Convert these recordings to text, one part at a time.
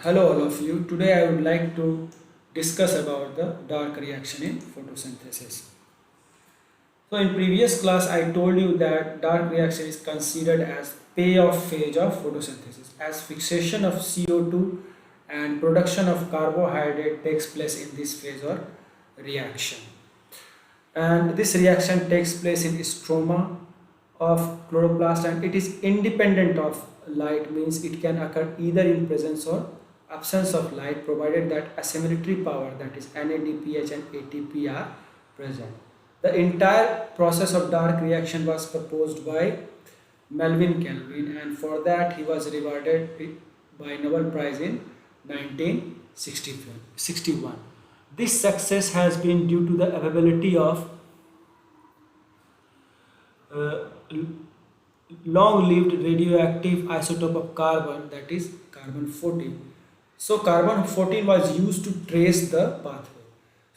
Hello all of you. Today I would like to discuss about the dark reaction in photosynthesis. So in previous class I told you that dark reaction is considered as payoff phase of photosynthesis as fixation of CO2 and production of carbohydrate takes place in this phase or reaction. And this reaction takes place in stroma of chloroplast and it is independent of light, means it can occur either in presence or absence of light provided that asymmetry power, that is NADPH and ATP, are present. The entire process of dark reaction was proposed by Melvin Kelvin, and for that he was rewarded by Nobel Prize in 1961. This success has been due to the availability of uh, long-lived radioactive isotope of carbon, that is carbon 14. So carbon 14 was used to trace the pathway.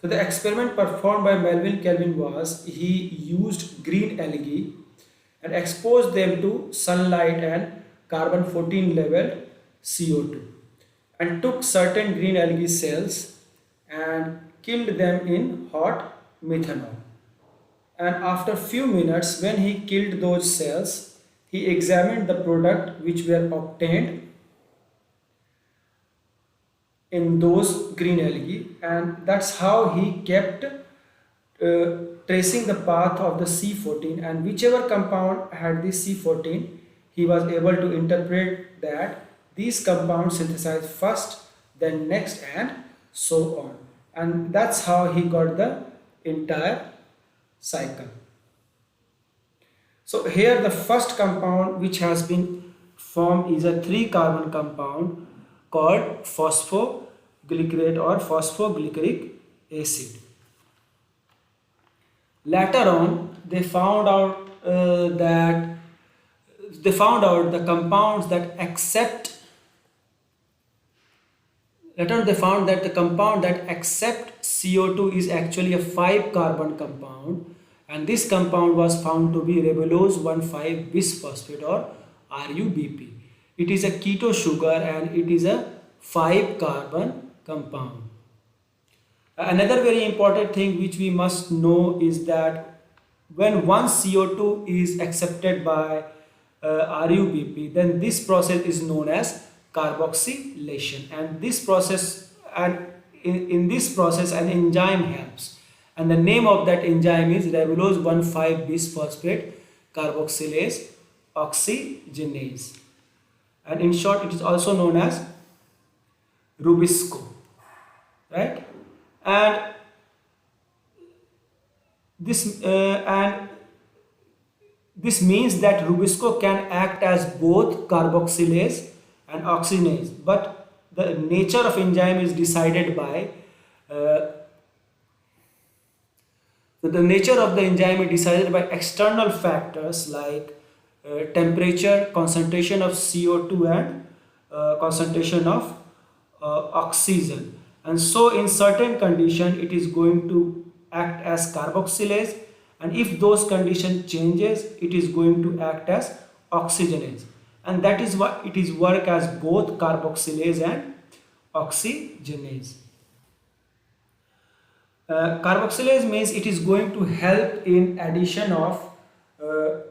So the experiment performed by Melvin Kelvin was he used green algae and exposed them to sunlight and carbon 14 leveled CO2 and took certain green algae cells and killed them in hot methanol. And after few minutes, when he killed those cells, he examined the product which were obtained in those green algae, and that's how he kept tracing the path of the C14, and whichever compound had the C14 he was able to interpret that these compounds synthesize first, then next, and so on. And that's how he got the entire cycle. So here the first compound which has been formed is a 3 carbon compound called phosphoglycerate or phosphoglyceric acid. Later on they found out the compounds that accept later on they found that the compound that accept CO2 is actually a 5 carbon compound, and this compound was found to be ribulose 1,5 bisphosphate or RUBP. It is a keto sugar and it is a 5 carbon compound. Another very important thing which we must know is that when one CO2 is accepted by RUBP, then this process is known as carboxylation, and in this process an enzyme helps, and the name of that enzyme is ribulose 1,5 bisphosphate carboxylase oxygenase, and in short it is also known as Rubisco, right? And this means that Rubisco can act as both carboxylase and oxygenase, but the nature of enzyme is decided by the nature of the enzyme is decided by external factors like temperature, concentration of CO2, and concentration of oxygen. And so in certain condition it is going to act as carboxylase, and if those condition changes it is going to act as oxygenase, and that is why it is work as both carboxylase and oxygenase. Carboxylase means it is going to help in addition of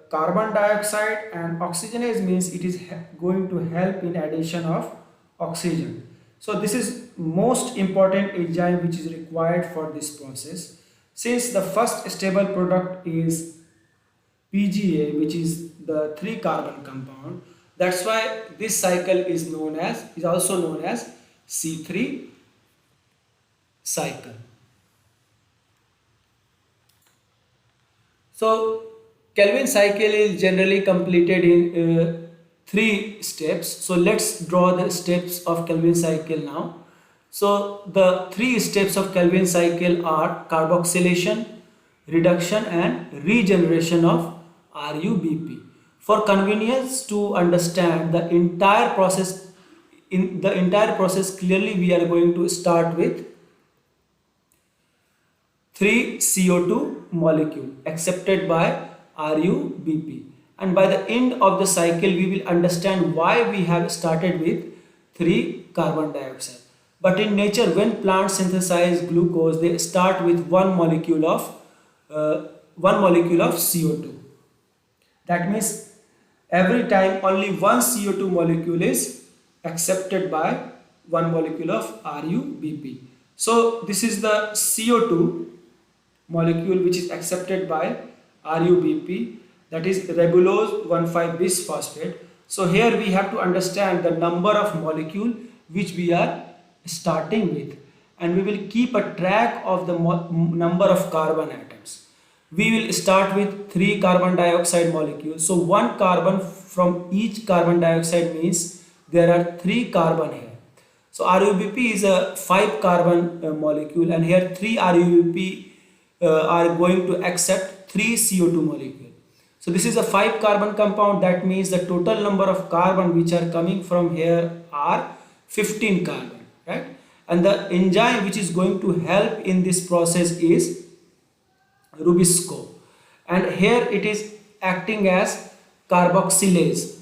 carbon dioxide, and oxygenase means it is going to help in addition of oxygen. So this is most important enzyme which is required for this process. Since the first stable product is PGA, which is the 3 carbon compound, that's why this cycle is also known as C3 cycle. So Kelvin cycle is generally completed in 3 steps. So let's draw the steps of Kelvin cycle now. So the 3 steps of Kelvin cycle are carboxylation, reduction, and regeneration of RUBP. For convenience to understand the entire process, clearly we are going to start with 3 CO2 molecule accepted by RUBP, and by the end of the cycle we will understand why we have started with 3 carbon dioxide. But in nature, when plants synthesize glucose, they start with one molecule of CO2. That means every time only one CO2 molecule is accepted by one molecule of RuBp. So this is the CO2 molecule which is accepted by RuBp, that is ribulose 1,5-bis phosphate. So here we have to understand the number of molecule which we are starting with, and we will keep a track of the number of carbon atoms. We will start with 3 carbon dioxide molecules. So 1 carbon from each carbon dioxide means there are 3 carbon here. So RuBp is a 5 carbon molecule, and here 3 RuBp are going to accept 3 CO2 molecule. So this is a 5 carbon compound. That means the total number of carbon which are coming from here are 15 carbon, right? And the enzyme which is going to help in this process is Rubisco, and here it is acting as carboxylase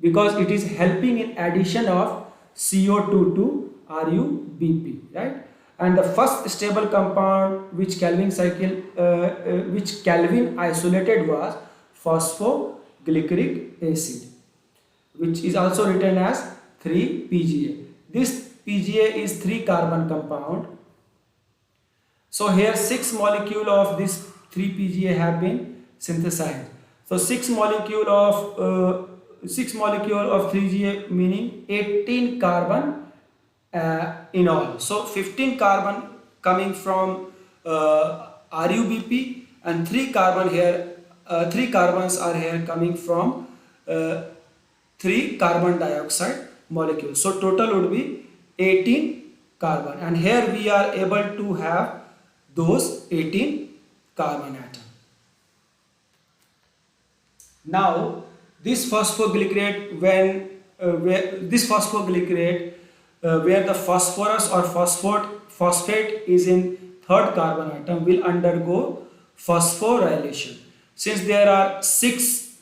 because it is helping in addition of CO2 to RuBp, right? And the first stable compound which Calvin isolated was phosphoglyceric acid, which is also written as 3-PGA. This PGA is 3 carbon compound. So here 6 molecule of this 3-PGA have been synthesized. So 6 molecule of 3GA meaning 18 carbon in all. So 15 carbon coming from RuBp, and 3 carbon here, 3 carbons are here coming from 3 carbon dioxide molecules. So total would be 18 carbon, and here we are able to have those 18 carbon atom. Now this phosphoglycerate, where the phosphorus or phosphate is in 3rd carbon atom, will undergo phosphorylation. Since there are 6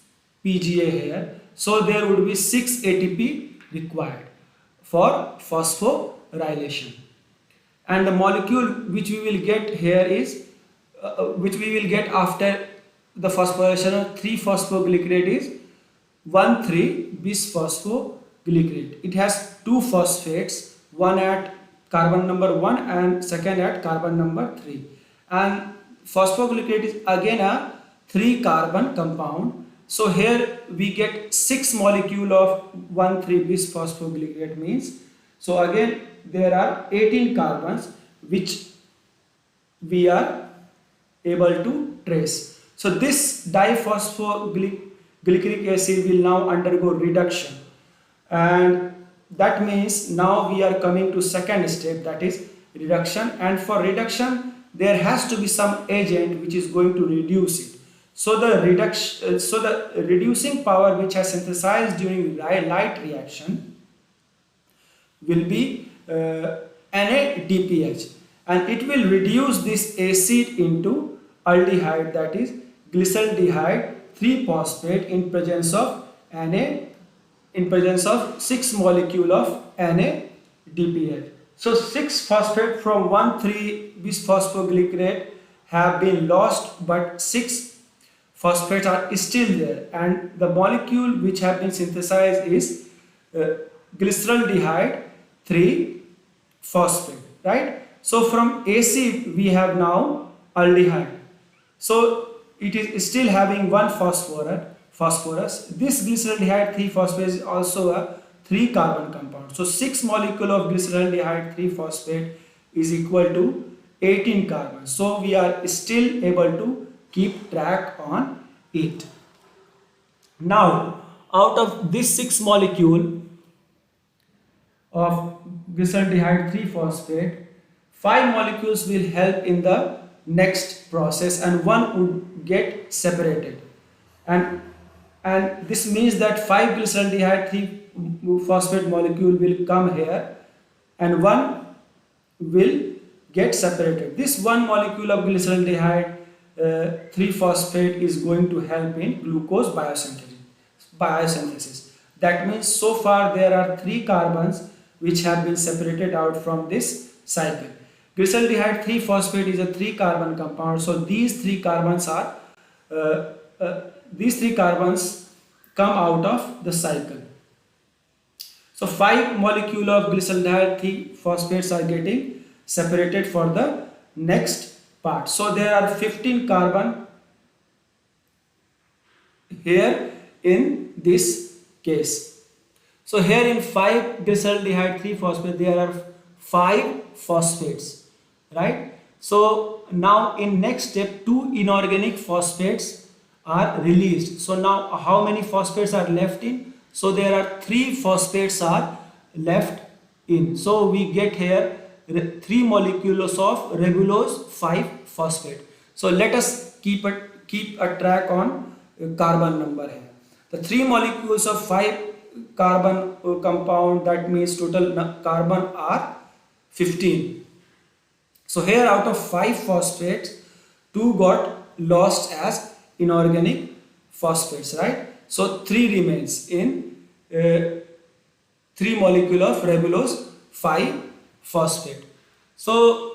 PGA here, so there would be 6 ATP required for phosphorylation. And the molecule which we will get here is which we will get after the phosphorylation of 3-phosphoglycerate is 1,3-bis phosphoglycerate. It has 2 phosphates, one at carbon number 1 and second at carbon number 3. And phosphoglycerate is again a 3 carbon compound. So here we get 6 molecule of 1,3-bis phosphoglycerate means. So again there are 18 carbons which we are able to trace. So this diphosphoglyceric acid will now undergo reduction, and that means now we are coming to second step, that is reduction. And for reduction there has to be some agent which is going to reduce it. So the reducing power which has synthesized during light reaction will be NADPH, and it will reduce this acid into aldehyde, that is glyceraldehyde 3-phosphate in presence of in presence of 6 molecule of NADPH. So 6 phosphate from 1,3-bis phosphoglycerate have been lost, but 6 phosphates are still there, and the molecule which have been synthesized is glyceraldehyde 3-phosphate, right? So from acid we have now aldehyde. So it is still having 1 phosphorus. This glyceraldehyde 3-phosphate is also a 3 carbon compound. So 6 molecule of glyceraldehyde 3-phosphate is equal to 18 carbons. So we are still able to keep track on it. Now out of this 6 molecule of glyceraldehyde 3-phosphate, 5 molecules will help in the next process and 1 would get separated, and this means that 5 glyceraldehyde 3-phosphate molecule will come here and 1 will get separated. This 1 molecule of glyceraldehyde 3-phosphate is going to help in glucose biosynthesis. That means so far there are 3 carbons which have been separated out from this cycle. Glyceraldehyde 3-phosphate is a 3 carbon compound, so these 3 carbons are these 3 carbons come out of the cycle. So 5 molecule of glyceraldehyde 3-phosphates are getting separated for the next part. So there are 15 carbon here in this case. So here in 5 glyceraldehyde 3-phosphate there are 5 phosphates, right? So now in next step 2 inorganic phosphates are released. So now how many phosphates are left in? So there are 3 phosphates are left in. So we get here 3 molecules of ribulose 5-phosphate. So let us keep a track on carbon number here. The 3 molecules of 5 carbon compound, that means total carbon are 15. So here out of 5 phosphates, 2 got lost as inorganic phosphates, right? So 3 remains in 3 molecule of ribulose 5-phosphate. So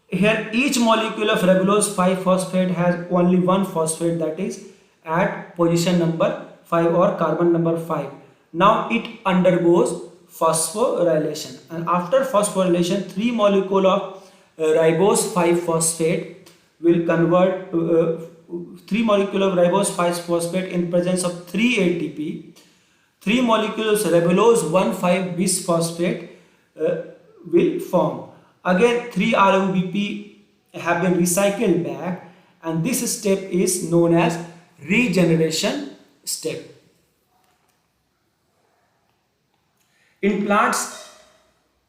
here each molecule of ribulose 5-phosphate has only one phosphate, that is at position number 5 or carbon number 5. Now it undergoes phosphorylation, and after phosphorylation 3 molecule of ribose 5-phosphate will convert 3 molecule of ribose 5-phosphate in presence of 3 ATP. 3 molecules ribulose 1,5-bisphosphate will form. Again 3 RUBP have been recycled back, and this step is known as regeneration step. In plants,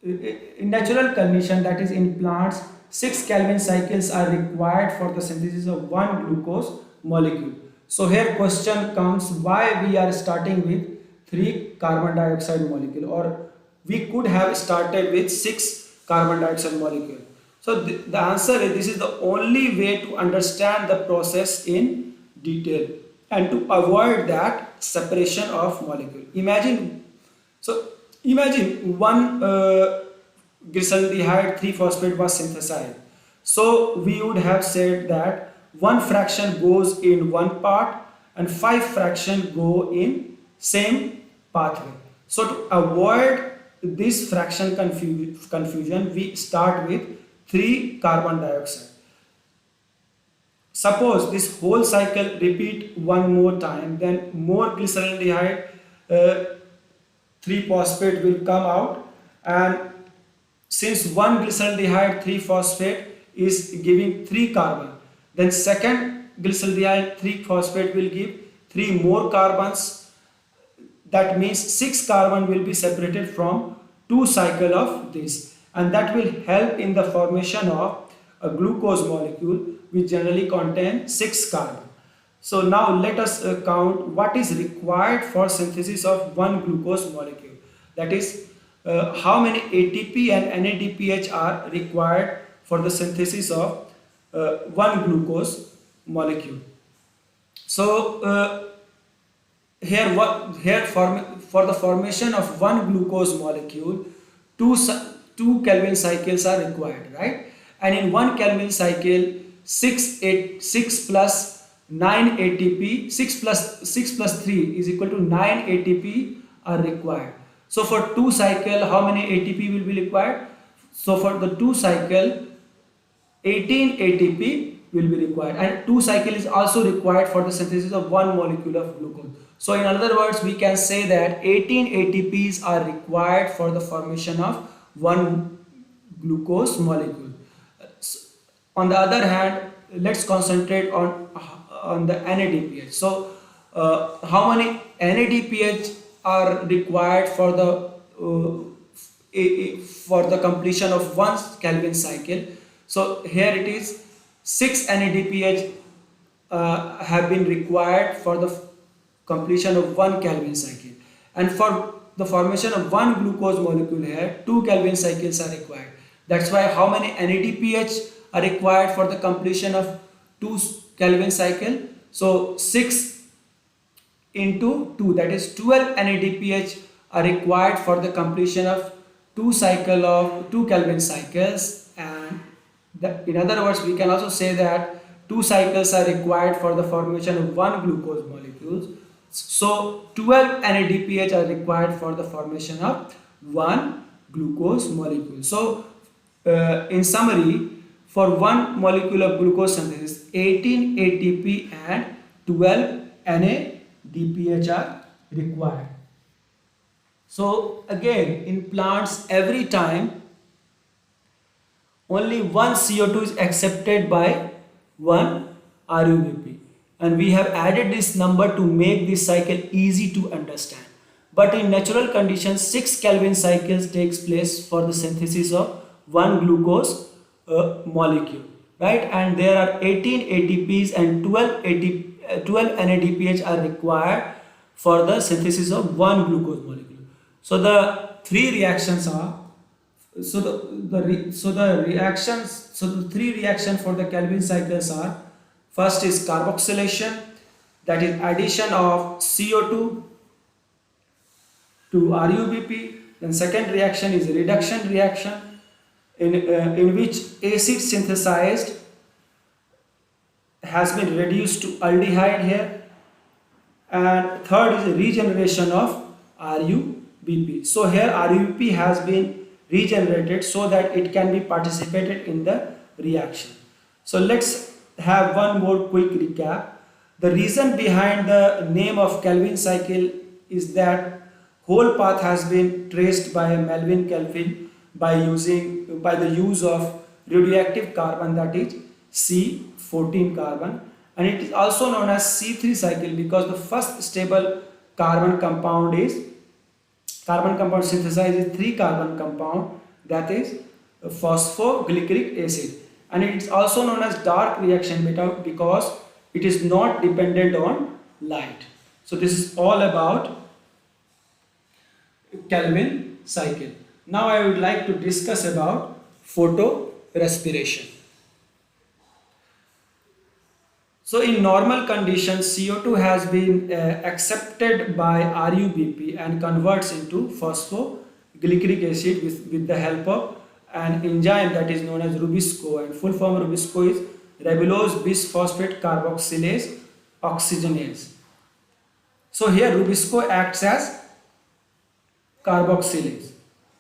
in natural condition, that is in plants, 6 Kelvin cycles are required for the synthesis of one glucose molecule. So here question comes, why we are starting with 3 carbon dioxide molecule, or we could have started with 6 carbon dioxide molecule. So the answer is, this is the only way to understand the process in detail and to avoid that separation of molecule. Imagine one glyceraldehyde 3-phosphate was synthesized. So we would have said that 1 fraction goes in one part and 5 fraction go in same pathway. So to avoid this fraction confusion, we start with 3 carbon dioxide. Suppose this whole cycle repeat one more time, then more glyceraldehyde 3-phosphate will come out, and since one glyceraldehyde 3-phosphate is giving 3 carbon, then second glyceraldehyde 3-phosphate will give 3 more carbons. That means 6 carbon will be separated from 2 cycle of this, and that will help in the formation of a glucose molecule which generally contain 6 carbon. So now let us count what is required for synthesis of one glucose molecule. That is how many ATP and NADPH are required for the synthesis of one glucose molecule. So for the formation of one glucose molecule, 2 Kelvin cycles are required, right? And in 1 Kelvin cycle, 6 plus 9 ATP, 6 plus 3 is equal to 9 ATP are required. So for 2 cycle, how many ATP will be required? So for the 2 cycle, 18 ATP will be required, and 2 cycle is also required for the synthesis of one molecule of glucose. So in other words, we can say that 18 ATPs are required for the formation of one glucose molecule. On the other hand, let's concentrate on the NADPH. So how many NADPH are required for the completion of 1 Kelvin cycle? So here it is, 6 NADPH have been required for the completion of 1 Kelvin cycle, and for the formation of one glucose molecule here 2 Kelvin cycles are required. That's why how many NADPH are required for the completion of 2 Kelvin cycle? So 6 into 2, that is 12 NADPH are required for the completion of 2 Kelvin cycles, and in other words we can also say that 2 cycles are required for the formation of 1 glucose molecule. So 12 NADPH are required for the formation of 1 glucose molecule. So in summary, for 1 molecule of glucose synthesis, 18 ATP and 12 NADPH are required. So again, in plants, every time only one CO2 is accepted by one RUBP, and we have added this number to make this cycle easy to understand. But in natural conditions, 6 Kelvin cycles takes place for the synthesis of 1 glucose molecule, right? And there are 18 ATPs and 12 NADPH are required for the synthesis of 1 glucose molecule. So the three reactions are the three reactions for the Kelvin cycles are: first is carboxylation, that is addition of CO2 to RUBP. Then second reaction is reduction reaction, in which acid synthesized has been reduced to aldehyde here. And third is regeneration of RUBP. So here RUBP has been regenerated so that it can be participated in the reaction. So let's have one more quick recap. The reason behind the name of Kelvin cycle is that whole path has been traced by Melvin Kelvin by the use of radioactive carbon, that is C14 carbon, and it is also known as C3 cycle because the first stable carbon compound synthesized is 3 carbon compound, that is phosphoglyceric acid, and it is also known as dark reaction because it is not dependent on light. So this is all about Kelvin cycle. Now I would like to discuss about photorespiration. So in normal conditions, CO2 has been accepted by RUBP and converts into phosphoglyceric acid with the help of an enzyme that is known as Rubisco, and full form Rubisco is ribulose bisphosphate carboxylase oxygenase. So here Rubisco acts as carboxylase,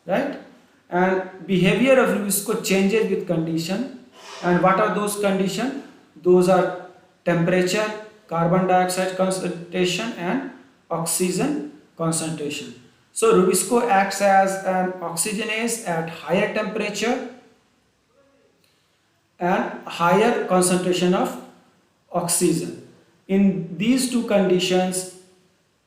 right? And behavior of Rubisco changes with condition. And what are those conditions? Those are temperature, carbon dioxide concentration, and oxygen concentration. So Rubisco acts as an oxygenase at higher temperature and higher concentration of oxygen. In these two conditions,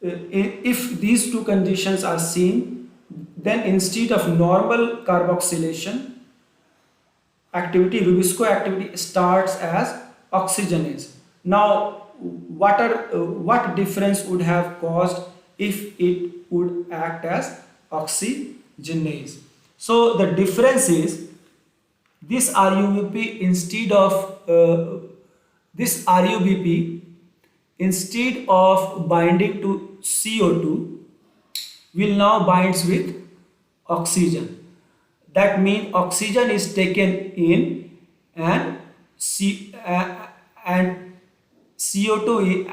if these two conditions are seen, then instead of normal carboxylation activity, Rubisco activity starts as oxygenase. Now, what difference would have caused if it would act as oxygenase? So the difference is this RUBP instead of binding to CO2 will now binds with oxygen. That means oxygen is taken in and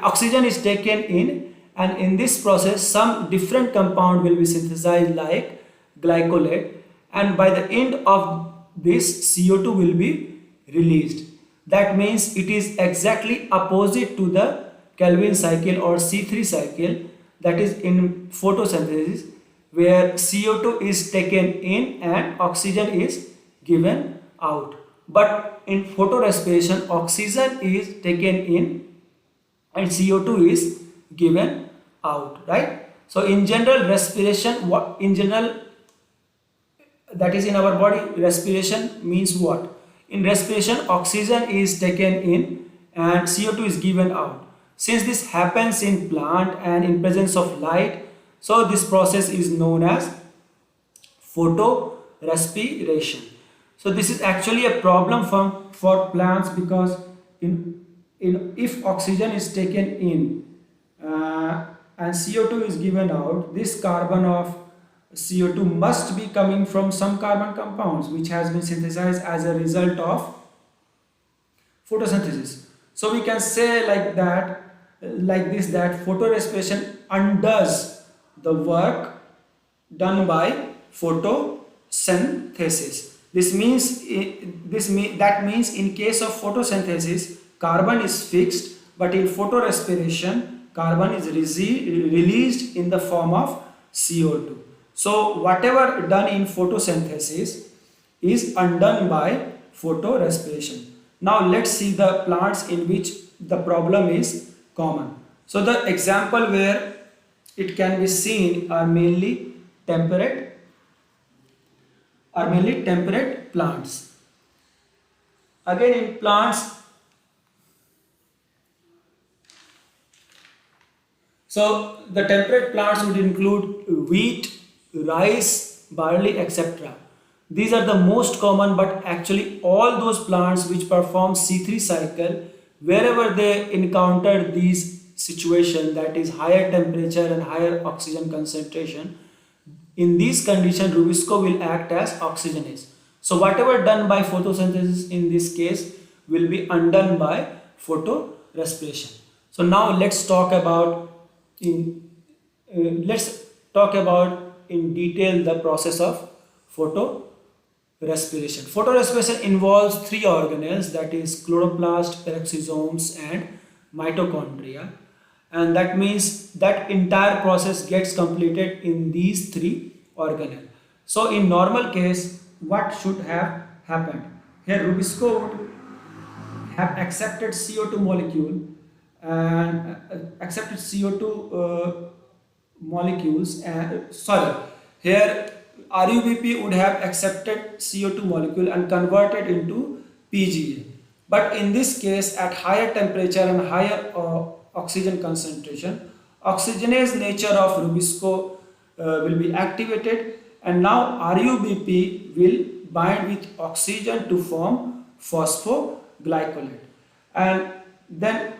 oxygen is taken in, and in this process some different compound will be synthesized like glycolate, and by the end of this CO2 will be released. That means it is exactly opposite to the Kelvin cycle or C3 cycle, that is in photosynthesis, where CO2 is taken in and oxygen is given out. But in photorespiration, oxygen is taken in and CO2 is given out, right? So in general, respiration, that is in our body, respiration means what? In respiration, oxygen is taken in and CO2 is given out. Since this happens in plant and in presence of light, so this process is known as photorespiration. So this is actually a problem for plants because if oxygen is taken in and CO2 is given out, this carbon of CO2 must be coming from some carbon compounds which has been synthesized as a result of photosynthesis. So we can say like that, like this, that photorespiration undoes the work done by photosynthesis. That means in case of photosynthesis, carbon is fixed, but in photorespiration, carbon is released in the form of CO2. So whatever done in photosynthesis is undone by photorespiration. Now let's see the plants in which the problem is common. So the example where it can be seen are mainly temperate plants. Again, in plants, so the temperate plants would include wheat, rice, barley, etc. These are the most common, but actually all those plants which perform C3 cycle, wherever they encounter these situation, that is higher temperature and higher oxygen concentration, in these conditions Rubisco will act as oxygenase. So whatever done by photosynthesis in this case will be undone by photorespiration. So now let's talk about in detail the process of photorespiration. Photorespiration involves three organelles, that is chloroplast, peroxisomes and mitochondria, and that means that entire process gets completed in these three organelles. So in normal case, what should have happened? Here Rubisco would have accepted CO2 molecule and accepted CO2 molecules, here RUBP would have accepted CO2 molecule and converted into PGA. But in this case, at higher temperature and higher oxygen concentration, oxygenase nature of Rubisco will be activated, and now RUBP will bind with oxygen to form phosphoglycolate, and then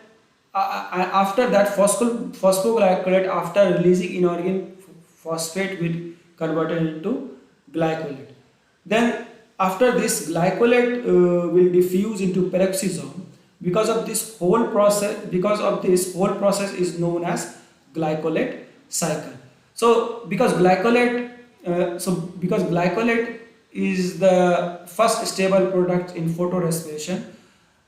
after that phosphoglycolate, after releasing inorganic phosphate, will converted into glycolate. Then after this, glycolate will diffuse into peroxisome. Because of this whole process is known as glycolate cycle. So because glycolate is the first stable product in photorespiration,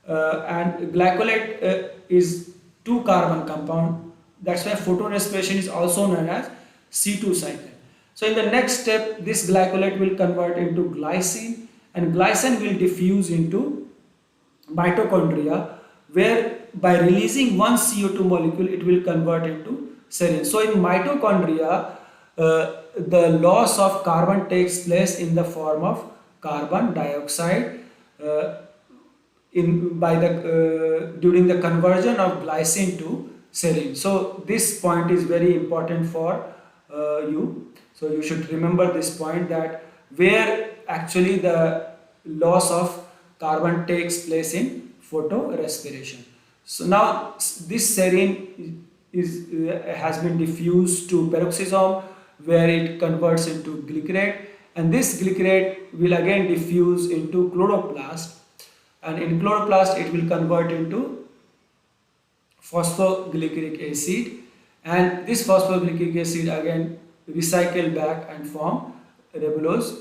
and glycolate is 2 carbon compound. That's why photorespiration is also known as C2 cycle. So in the next step, this glycolate will convert into glycine, and glycine will diffuse into mitochondria, where by releasing one CO2 molecule, it will convert into serine. So in mitochondria, the loss of carbon takes place in the form of carbon dioxide during the conversion of glycine to serine. So this point is very important for you. So you should remember this point, that where actually the loss of carbon takes place in photorespiration. So now this serine has been diffused to peroxisome, where it converts into glycerate, and this glycerate will again diffuse into chloroplast, and in chloroplast it will convert into phosphoglyceric acid, and this phosphoglyceric acid again recycle back and form ribulose,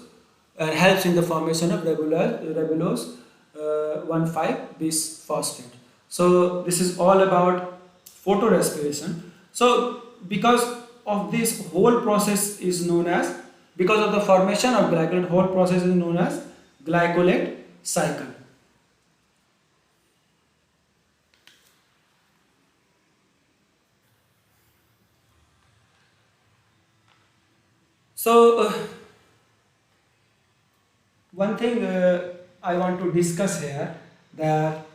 and helps in the formation of ribulose 1,5-bisphosphate. So this is all about photorespiration. So because of this whole process is known as, because of the formation of glycolate, whole process is known as glycolate cycle. So one thing I want to discuss here, that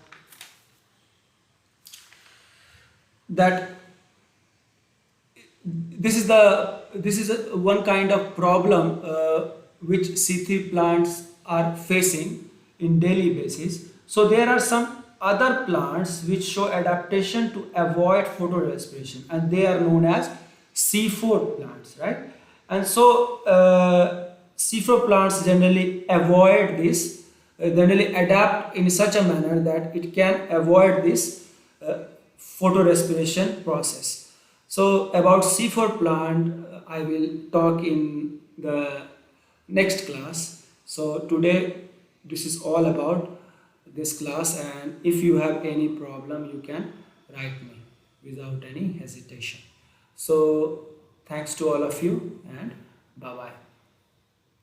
this is one kind of problem which C3 plants are facing in daily basis. So there are some other plants which show adaptation to avoid photorespiration, and they are known as C4 plants, right? And so C4 plants generally avoid this, generally adapt in such a manner that it can avoid this photorespiration process. So about C4 plant, I will talk in the next class. So today this is all about this class, and if you have any problem you can write me without any hesitation. So thanks to all of you, and bye bye.